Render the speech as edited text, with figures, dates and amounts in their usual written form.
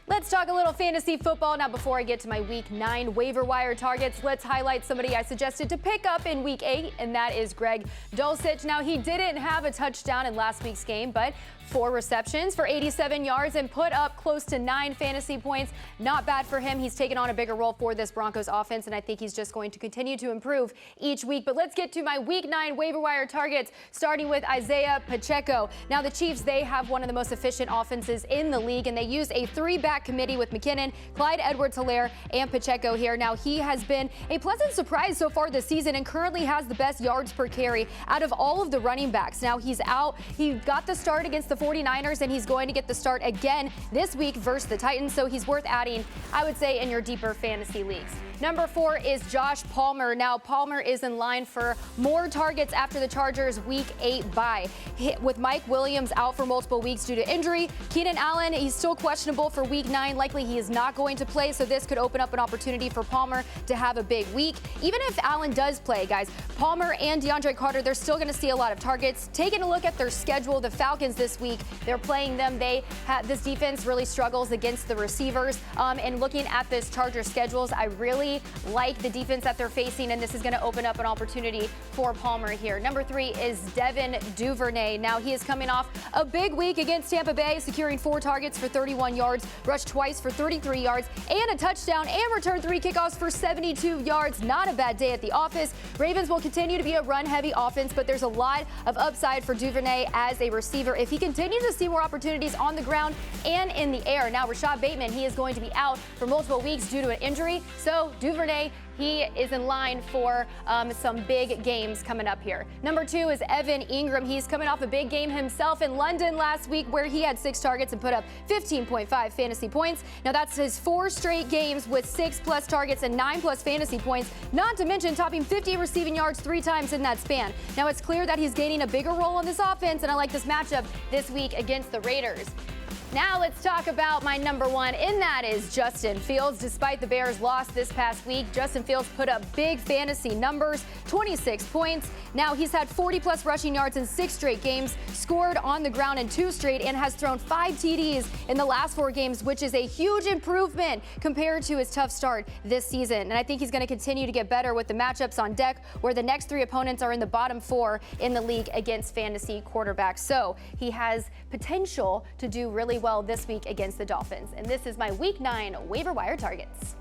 Let's talk a little fantasy football. Now, before I get to my Week 9 waiver wire targets, let's highlight somebody I suggested to pick up in Week 8, and that is Greg Dulcich. Now, he didn't have a touchdown in last week's game, but 4 receptions for 87 yards and put up close to 9 fantasy points. Not bad for him. He's taken on a bigger role for this Broncos offense, and I think he's just going to continue to improve each week. But let's get to my Week 9 waiver wire targets, starting with Isaiah Pacheco. Now, the Chiefs, they have one of the most efficient offenses in the league, and they use a 3-back committee with McKinnon, Clyde Edwards-Helaire, and Pacheco here. Now, he has been a pleasant surprise so far this season and currently has the best yards per carry out of all of the running backs. Now, he's out. He got the start against the 49ers, and he's going to get the start again this week versus the Titans, so he's worth adding, I would say, in your deeper fantasy leagues. Number 4 is Josh Palmer. Now, Palmer is in line for more targets after the Chargers' Week 8 bye. With Mike Williams out for multiple weeks due to injury, Keenan Allen, he's still questionable for Week 9. Likely he is not going to play, so this could open up an opportunity for Palmer to have a big week. Even if Allen does play, guys, Palmer and DeAndre Carter, they're still going to see a lot of targets. Taking a look at their schedule, the Falcons this week, they're playing them. This defense really struggles against the receivers. And looking at this Chargers schedules, I really like the defense that they're facing, and this is going to open up an opportunity for Palmer here. Number 3 is Devin Duvernay. Now, he is coming off a big week against Tampa Bay, securing 4 targets for 31 yards, rushed twice for 33 yards, and a touchdown, and returned 3 kickoffs for 72 yards. Not a bad day at the office. Ravens will continue to be a run-heavy offense, but there's a lot of upside for Duvernay as a receiver if he continues to see more opportunities on the ground and in the air. Now, Rashad Bateman, he is going to be out for multiple weeks due to an injury, so Duvernay, he is in line for some big games coming up here. Number 2 is Evan Ingram. He's coming off a big game himself in London last week where he had 6 targets and put up 15.5 fantasy points. Now, that's his 4 straight games with 6+ targets and 9+ fantasy points, not to mention topping 50 receiving yards 3 times in that span. Now, it's clear that he's gaining a bigger role on this offense, and I like this matchup this week against the Raiders. Now let's talk about my number 1, and that is Justin Fields. Despite the Bears' loss this past week, Justin Fields put up big fantasy numbers, 26 points. Now he's had 40+ rushing yards in 6 straight games, scored on the ground in 2 straight, and has thrown 5 TDs in the last 4 games, which is a huge improvement compared to his tough start this season. And I think he's going to continue to get better with the matchups on deck, where the next 3 opponents are in the bottom 4 in the league against fantasy quarterbacks. So he has potential to do really well this week against the Dolphins. And this is my Week 9 waiver wire targets.